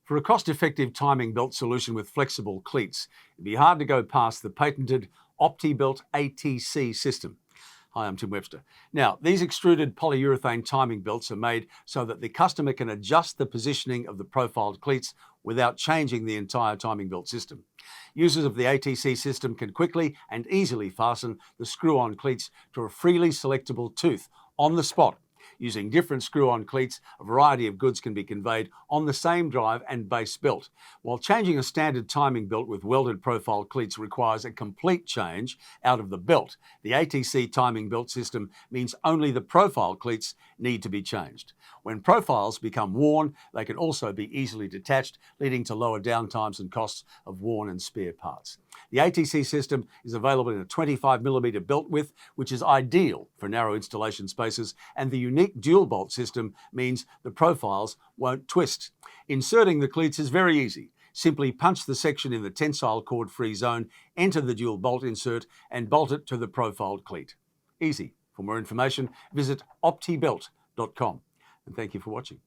For a cost-effective timing belt solution with flexible cleats, it'd be hard to go past the patented Optibelt ATC system. Hi, I'm Tim Webster. Now, these extruded polyurethane timing belts are made so that the customer can adjust the positioning of the profiled cleats without changing the entire timing belt system. Users of the ATC system can quickly and easily fasten the screw-on cleats to a freely selectable tooth on the spot. Using different screw-on cleats, a variety of goods can be conveyed on the same drive and base belt. While changing a standard timing belt with welded profile cleats requires a complete change out of the belt, the ATC timing belt system means only the profile cleats need to be changed. When profiles become worn, they can also be easily detached, leading to lower downtimes and costs of worn and spare parts. The ATC system is available in a 25mm belt width, which is ideal for narrow installation spaces, and the unique dual bolt system means the profiles won't twist. Inserting the cleats is very easy. Simply punch the section in the tensile cord-free zone, enter the dual bolt insert, and bolt it to the profiled cleat. Easy. For more information, visit optibelt.com. And thank you for watching.